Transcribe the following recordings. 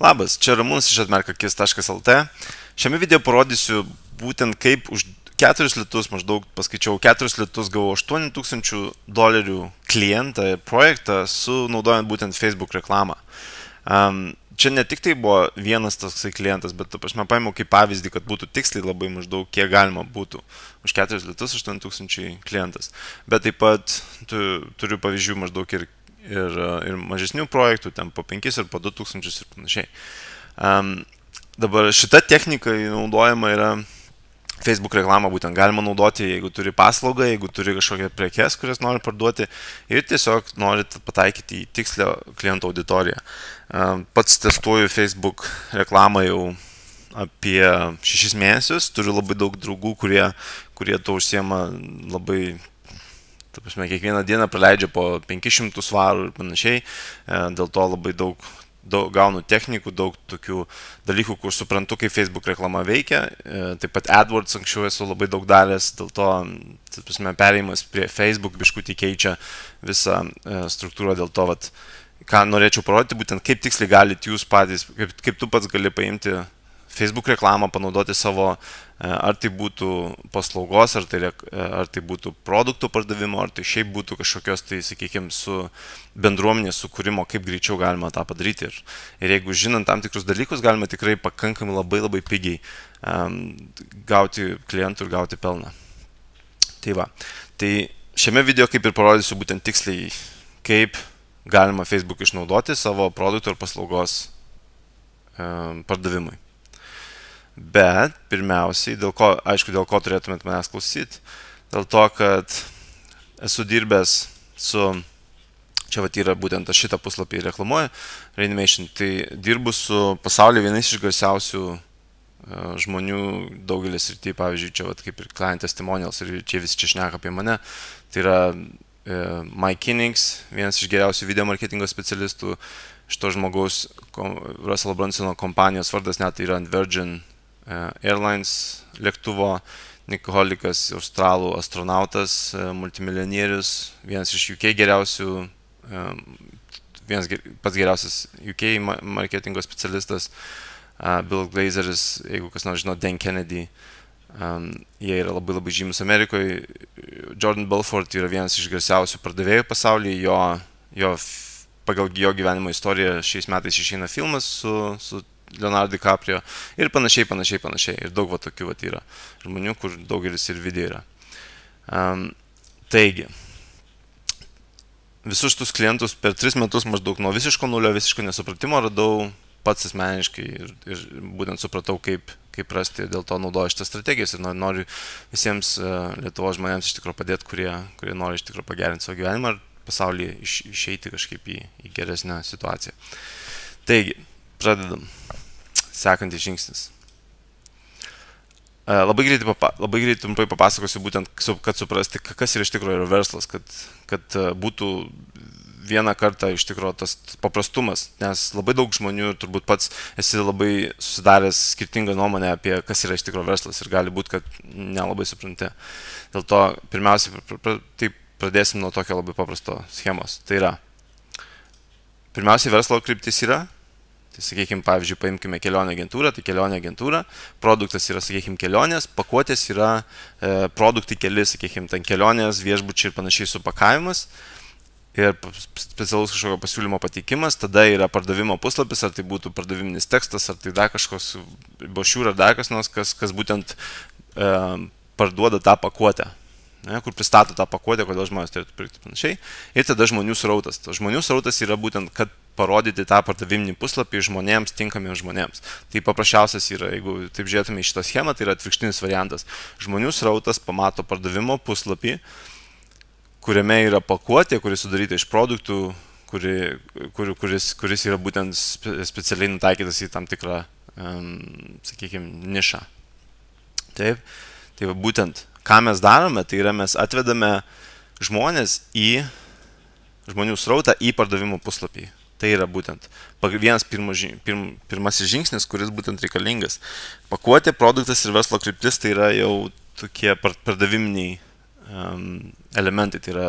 Labas, čia Ramūnas iš atmerkakis.lt. Šiame video parodysiu būtent kaip už 4 litus, maždaug paskaičiau, 4 litus gavau $8,000 klientą projektą su naudojant būtent Facebook reklamą. Čia ne tik tai buvo vienas toksai klientas, bet aš paėmiau kaip pavyzdį, kad būtų tiksliai labai maždaug kiek galima būtų. Už 4 litus 8,000 klientas. Bet taip pat turiu pavyzdžių maždaug ir mažesnių projektų, ten po 5 ir po 2,000 ir panašiai. Dabar šita technika naudojama yra Facebook reklamą, būtent galima naudoti, jeigu turi paslaugą, jeigu turi kažkokią prekes, kurias nori parduoti ir tiesiog norit pataikyti į tikslę klientų auditoriją. Pats testuoju Facebook reklamą jau apie 6 mėnesius, turiu labai daug draugų, kurie to užsiema labai. Kiekvieną dieną praleidžia po 500 svarų ir panašiai, dėl to labai daug gaunu technikų, daug tokių dalykų, kur suprantu, kaip Facebook reklama veikia. Taip pat AdWords anksčiau esu labai daug daręs, dėl to perėjimas prie Facebook biškutį keičia visą struktūrą, dėl to, ką norėčiau parodyti, būtent kaip tiksliai galit jūs patys, kaip tu pats gali paimti Facebook reklamą, panaudoti savo, ar tai būtų paslaugos, ar tai būtų produktų pardavimo, ar tai šiaip būtų kažkokios, tai sakykime, su bendruomenės sukūrimo, kaip greičiau galima tą padaryti. Ir jeigu žinant tam tikrus dalykus, galima tikrai pakankamai labai pigiai gauti klientų ir gauti pelną. Tai šiame video kaip ir parodysiu būtent tiksliai, kaip galima Facebook išnaudoti savo produktų ir paslaugos pardavimui. Bet pirmiausiai, dėl ko turėtumėt manęs klausyti, dėl to, kad esu dirbęs su, čia yra būtent šitą puslapį reklamuoju, Reanimation, tai dirbu su pasaulyje vienais iš garsiausių žmonių daugelis srityje, pavyzdžiui, čia kaip ir client testimonials ir čia visi čia šneka apie mane, tai yra Mike Kinnings, vienas iš geriausių video marketingo specialistų, šito žmogaus Russell Brunsono kompanijos vardas net yra ant Virgin Airlines lėktuvo, Nikolikas, australų astronautas, multimilijonierius, vienas iš UK geriausių, pats geriausias UK marketingo specialistas, Bill Glazeris, jeigu kas nors žino, Dan Kennedy, jie yra labai žymus Amerikoje, Jordan Belfort yra vienas iš garsiausių pardavėjų pasaulyje, pagal jo gyvenimo istoriją šiais metais išeina filmas su Leonardo DiCaprio ir panašiai. Ir daug tokių yra žmonių, kur daugelis ir video yra. Taigi, visus šitus klientus per 3 metus maždaug nuo visiško nulio, visiško nesupratimo radau pats asmeniškai ir būtent supratau, kaip rasti, dėl to naudoju šitas strategijas ir noriu visiems Lietuvos žmonėms iš tikrųjų padėti, kurie nori iš tikrųjų pagerinti savo gyvenimą ir pasaulyje išeiti kažkaip į geresnę situaciją. Taigi, pradedam. Sekantis žingsnis. Labai greitai trumpai papasakosiu būtent, kad suprasti, kas iš tikrųjų yra verslas, kad būtų vieną kartą iš tikrųjų tas paprastumas, nes labai daug žmonių, turbūt pats esi labai susidaręs skirtingą nuomonę apie kas yra iš tikrųjų verslas ir gali būti, kad nelabai supranti. Dėl to pirmiausiai pradėsim nuo tokio labai paprasto schemos. Tai yra, pirmiausiai verslo kryptis yra, tai sakykime, pavyzdžiui, paimkime kelionę agentūrą, tai kelionė agentūra, produktas yra, sakykime, kelionės, pakuotės yra produktai keli, sakykime, ten kelionės, viešbučiai ir panašiai supakavimas ir specialus kažkokio pasiūlymo pateikimas, tada yra pardavimo puslapis, ar tai būtų pardaviminis tekstas, ar tai dar kažkoks brošiūra, ar dar kas nors, kas būtent parduoda tą pakuotę. Kur pristato tą pakuotę, kodėl žmonės turėtų pirkti panašiai. Ir tada žmonių srautas. Žmonių srautas yra būtent, kad parodyti tą pardaviminį puslapį žmonėms, tinkamiems žmonėms. Tai paprasčiausias yra, jeigu taip žiūrėtume į šitą schemą, tai yra atvirkštinis variantas. Žmonių srautas pamato pardavimo puslapį, kuriame yra pakuotė, kuris sudaryta iš produktų, kuris yra būtent specialiai nutaikytas į tam tikrą, sakykime, nišą. Taip, tai būtent ką mes darome, tai yra mes atvedame žmonės žmonių srautą į pardavimo puslapį. Tai yra būtent vienas pirmasis žingsnis, kuris būtent reikalingas. Pakuotė, produktas ir verslo kryptis tai yra jau tokie pardaviminiai elementai, tai yra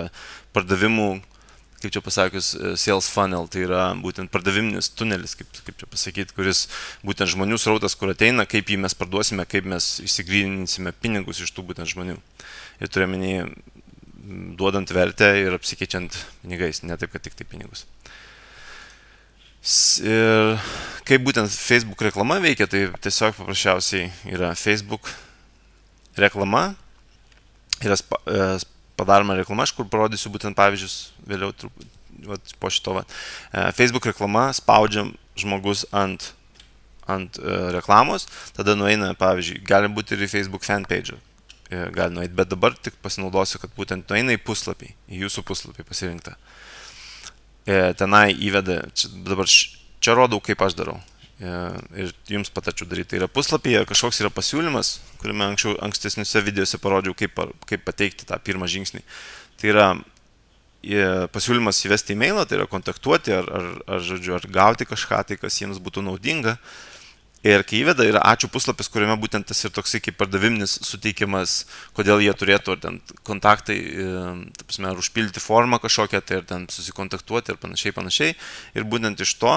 pardavimų kaip čia pasakius, sales funnel, tai yra būtent pardaviminis tunelis, kaip čia pasakyti, kuris būtent žmonių srautas, kur ateina, kaip jį mes parduosime, kaip mes išsigryninsime pinigus iš tų būtent žmonių. Ir turiuomenį duodant vertę ir apsikeičiant pinigais, ne taip, kad tik tai pinigus. Ir kaip būtent Facebook reklama veikia, tai tiesiog paprasčiausiai yra Facebook reklama, yra padaroma reklama, aš kur parodysiu būtent pavyzdžius vėliau po šito. Facebook reklama, spaudžiam žmogus ant reklamos, tada nueina, pavyzdžiui, gali būti ir į Facebook fanpage, gali nueiti, bet dabar tik pasinaudosiu, kad būtent nueina į puslapį, į jūsų puslapį pasirinktą. Tenai įveda, dabar čia rodau, kaip aš darau. Ir jums patačiau daryti. Tai yra puslapyje, kažkoks yra pasiūlymas, kuriame ankstesniuose videose parodžiau, kaip pateikti tą pirmą žingsnį. Tai yra pasiūlymas įvesti e-mailą, tai yra kontaktuoti ar gauti kažką, tai kas jiems būtų naudinga. Ir kai įveda, yra ačiū puslapis, kuriame būtent tas ir toksai kaip pardaviminis suteikimas, kodėl jie turėtų, ar ten kontaktai, ar užpildyti formą kažkokią, tai ar ten susikontaktuoti ir panašiai. Ir būtent iš to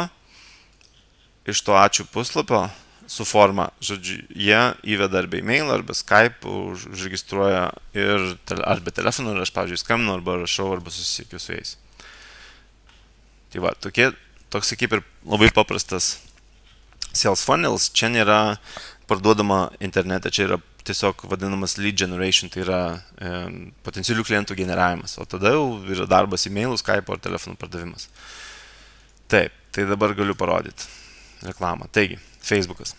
ačiū puslapio su forma, žodžiu, jie įveda arba e-mail, arba Skype, užregistruoja ir arba telefonu, ar aš, pavyzdžiui, skambinu, arba rašau, arba susisiekiu su jais. Tai va, toks kaip ir labai paprastas sales funnels, čia nėra parduodama internete, čia yra tiesiog vadinamas lead generation, tai yra potencialių klientų generavimas, o tada jau yra darbas e-mailų, Skype ar telefonų pardavimas. Taip, tai dabar galiu parodyti reklamą. Taigi, Facebookas.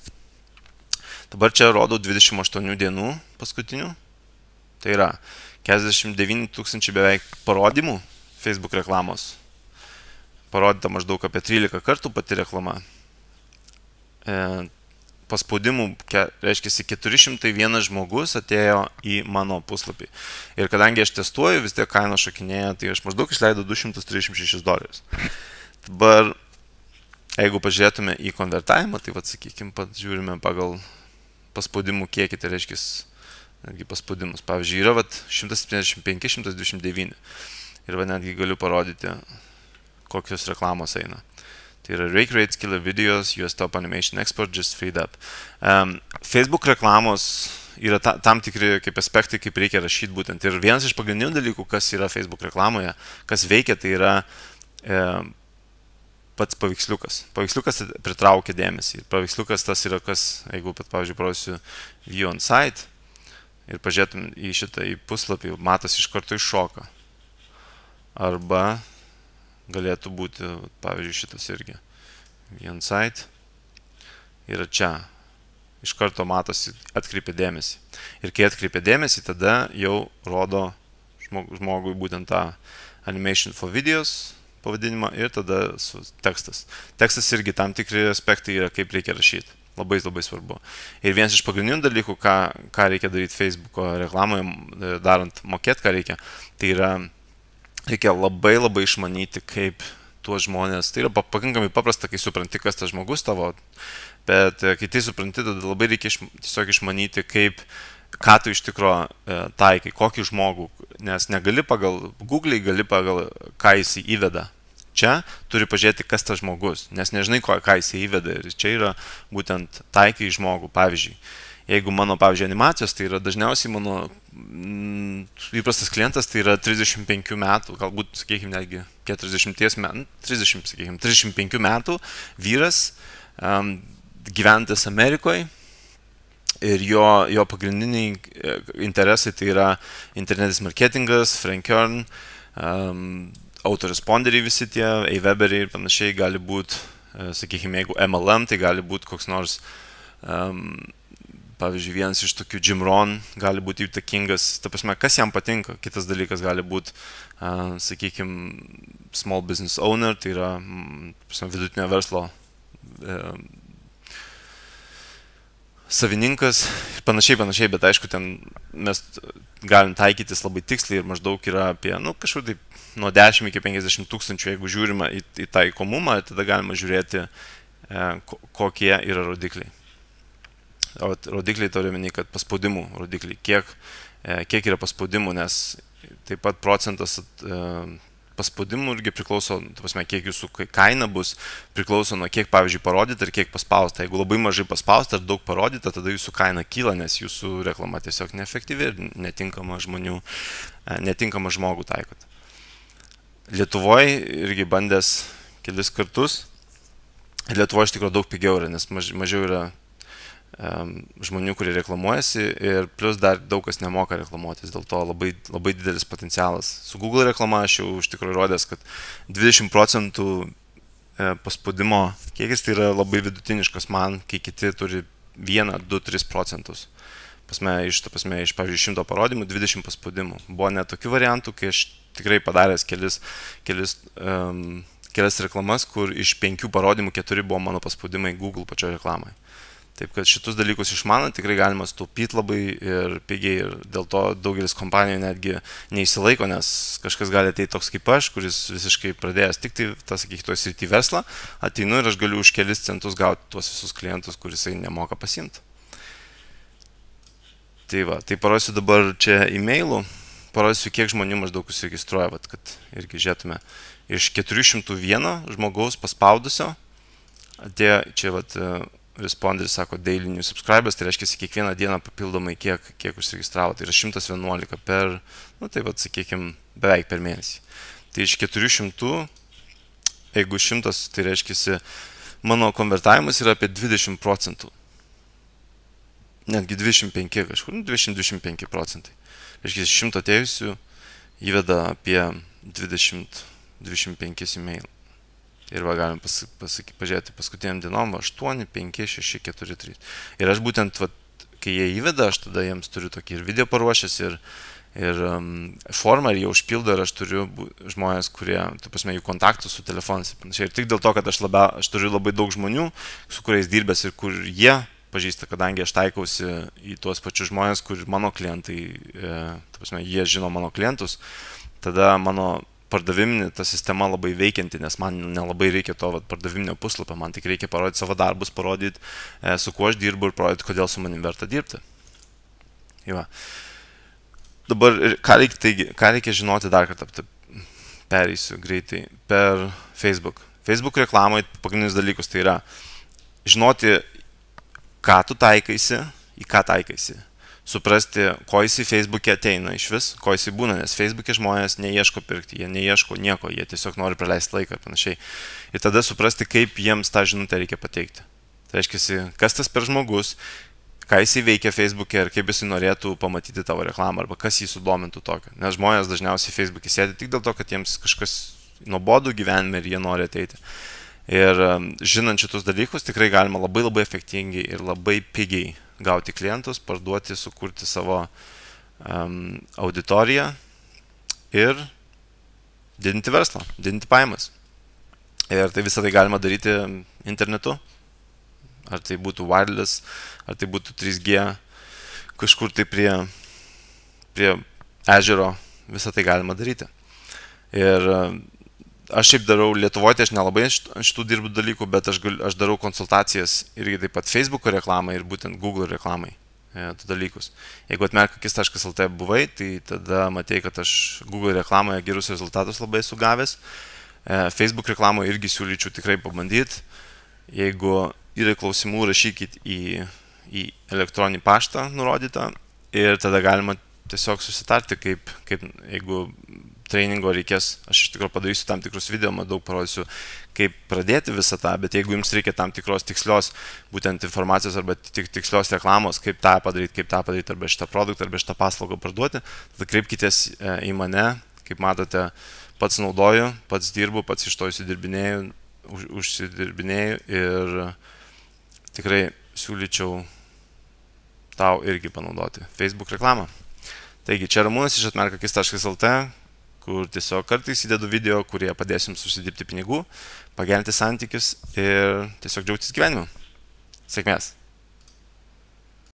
Dabar čia rodau 28 dienų paskutinių, tai yra 49 000 beveik parodymų Facebook reklamos, parodyta maždaug apie 13 kartų pati reklama. Paspaudimų, reiškia, 401 žmogus atėjo į mano puslapį. Ir kadangi aš testuoju, vis tiek kaina šokinėja, tai aš maždaug išleidau $236. Dabar, jeigu pažiūrėtume į konvertavimą, tai sakykime, žiūrime pagal paspaudimų kiekį, tai reiškia, netgi paspaudimus. Pavyzdžiui, yra 175, 129. Ir netgi galiu parodyti, kokios reklamos eina. Tai yra Rake Rates, Killer Videos, US Top Animation Export, Just Freed Up. Facebook reklamos yra tam tikri kaip aspektai, kaip reikia rašyti būtent. Ir vienas iš pagrindinių dalykų, kas yra Facebook reklamoje, kas veikia, tai yra pats paveiksliukas. Paveiksliukas pritraukia dėmesį. Paveiksliukas tas yra kas, jeigu, pavyzdžiui, parodysiu View on Site ir pažiūrėtum į šitą į puslapį, matas iš karto iššoka. Arba galėtų būti, pavyzdžiui, šitas irgi. View on Site yra čia. Iš karto matosi, atkreipia dėmesį. Ir kai atkreipia dėmesį, tada jau rodo žmogui būtent tą Animation for Videos pavadinimą ir tada tekstas. Tekstas irgi tam tikri aspektai yra, kaip reikia rašyti. Labai svarbu. Ir vienas iš pagrindinių dalykų, ką reikia daryti Facebooko reklamoje, darant mokėti, ką reikia, tai yra reikia labai išmanyti, kaip tuos žmonės, tai yra pakankamai paprasta, kai supranti, kas tas žmogus tavo, bet kai tai supranti, tada labai reikia tiesiog išmanyti, ką tu iš tikro taikai, kokį žmogų, nes negali pagal Google, gali pagal ką jis įveda. Čia turi pažiūrėti, kas tas žmogus, nes nežinai, ką jis įveda ir čia yra būtent taikai žmogų, pavyzdžiui. Jeigu mano, pavyzdžiui, animacijos, tai yra dažniausiai mano įprastas klientas, tai yra 35 metų, galbūt, sakykime, netgi 40 metų, 30, sakykime, 35 metų vyras, gyventas Amerikoje ir jo pagrindiniai interesai tai yra internetinis marketingas, Frank Kern, autoresponderiai visi tie, Aweberį ir panašiai gali būti, sakykime, jeigu MLM, tai gali būti koks nors pavyzdžiui, vienas iš tokių Jim Rohn gali būti įtakingas, ta prasme, kas jam patinka. Kitas dalykas gali būti, sakykime, small business owner, tai yra vidutinio verslo savininkas ir panašiai, bet aišku, ten mes galim taikytis labai tiksliai ir maždaug yra apie, kažkur taip nuo 10 iki 50 tūkstančių, jeigu žiūrima į taikomumą, tada galima žiūrėti, kokie yra rodikliai. O rodikliai turi omeny, kad paspaudimų rodikliai, kiek yra paspaudimų, nes taip pat procentas paspaudimų irgi priklauso, ta prasme, kiek jūsų kaina bus, priklauso nuo kiek, pavyzdžiui, parodyti ir kiek paspausta. Jeigu labai mažai paspausta ir daug parodyta, tada jūsų kaina kyla, nes jūsų reklama tiesiog neefektyvi ir netinkama žmogų taikot. Lietuvoje irgi bandęs kelis kartus. Lietuvoje iš tikrųjų daug pigiau yra, nes mažiau yra žmonių, kurie reklamuojasi ir plus dar daug kas nemoka reklamuotis, dėl to labai, labai didelis potencialas. Su Google reklama aš jau iš tikrųjų rodęs, kad 20% paspaudimo kiekis tai yra labai vidutiniškas man, kai kiti turi 1, 2, 3%. Iš, pavyzdžiui, 100 parodymų, 20 paspaudimų. Buvo net tokių variantų, kai aš tikrai padaręs kelias reklamas, kur iš 5 parodymų 4 buvo mano paspaudimai Google pačioje reklamai. Taip kad šitus dalykus išmanant tikrai galima sutaupyti labai ir pigiai ir dėl to daugelis kompanijų netgi neįsilaiko, nes kažkas gali ateiti toks kaip aš, kuris visiškai pradėjęs tik tai, sakykime, toj srity verslą, ateinu ir aš galiu už kelis centus gauti tuos visus klientus, kur jisai nemoka pasiimti. Tai va, tai parodysiu dabar čia e-mailų, parodysiu kiek žmonių maždaug užsiregistruoja, kad irgi žiūrėtume. Iš 401 žmogaus paspaudusio atėjo čia responderis sako daily new subscribers, tai reiškia kiekvieną dieną papildomai kiek užsiregistravo, tai yra 111 per, tai sakykime, beveik per mėnesį. Tai iš 400, jeigu 100, tai reiškia mano konvertavimas yra apie 20%. Netgi 25 kažkur, 20-25%. Reiškia, 100 atėjusių įveda apie 20-25 e-mailų. Ir va galim pažiūrėti paskutiniam dienom, 8, 5, 6, 4, 3. Ir aš būtent, kai jie įveda, aš tada jiems turiu tokį ir video paruošęs, ir formą, ir jie užpildo, ir aš turiu žmonės, kurie, jų kontaktus su telefonais ir panašiai. Ir tik dėl to, kad aš turiu labai daug žmonių, su kuriais dirbęs ir kur jie pažįsta, kadangi aš taikausi į tuos pačius žmonės, kur mano klientai, jie žino mano klientus, tada mano pardaviminė ta sistema labai veikianti, nes man nelabai reikia to pardaviminio puslapio, man tik reikia parodyti savo darbus, parodyti, su kuo aš dirbu ir parodyti, kodėl su manim verta dirbti. Jau. Dabar, ką reikia žinoti dar kartą, pereisiu greitai, per Facebook. Facebook reklamai pagrindinis dalykus tai yra žinoti, ką tu taikaisi, į ką taikaisi. Suprasti, ko jis į Facebook'e ateina iš vis, ko jis būna, nes Facebook'e žmonės neieško pirkti, jie neieško nieko, jie tiesiog nori praleisti laiką ir panašiai. Ir tada suprasti, kaip jiems tą žinutę reikia pateikti. Tai reiškia, kas tas per žmogus, ką jis veikia Facebook'e ir kaip jis norėtų pamatyti tavo reklamą, arba kas jį sudomintų tokio. Nes žmonės dažniausiai Facebook'e sėdi tik dėl to, kad jiems kažkas nuobodu gyvenime ir jie nori ateiti. Ir žinant šitus dalykus, tikrai galima labai labai efektingai ir labai pigiai gauti klientus, parduoti, sukurti savo auditoriją ir didinti verslą, didinti pajamas. Ir tai visą tai galima daryti internetu. Ar tai būtų wireless, ar tai būtų 3G, kažkur tai prie ežero, visą tai galima daryti. Ir aš šiaip darau Lietuvoje, aš nelabai šitų dirbu dalykų, bet aš darau konsultacijas irgi taip pat Facebook'o reklamai ir būtent Google reklamai tų dalykus. Jeigu atmerkakis.lt buvai, tai tada matei, kad aš Google reklamoje gerus rezultatus labai esu gavęs. Facebook reklamoje irgi siūlyčiau tikrai pabandyti. Jeigu yra klausimų, rašykit į elektroninį paštą nurodytą ir tada galima tiesiog susitarti, kaip jeigu treningo reikės, aš iš tikrųjų padarysiu tam tikrus video, daug parodysiu, kaip pradėti visą tą, bet jeigu jums reikia tam tikros tikslios būtent informacijos arba tikslios reklamos, kaip tą padaryti, arba šitą produktą, arba šitą paslaugą parduoti, tada kreipkitės į mane, kaip matote, pats naudoju, pats dirbu, pats iš to užsidirbinėju ir tikrai siūlyčiau tau irgi panaudoti Facebook reklamą. Taigi, čia Ramūnas iš atmerkakis.lt, kur tiesiog kartais įdedu video, kurie padės jums užsidirbti pinigų, pagerinti santykius ir tiesiog džiaugtis gyvenimu. Sėkmės!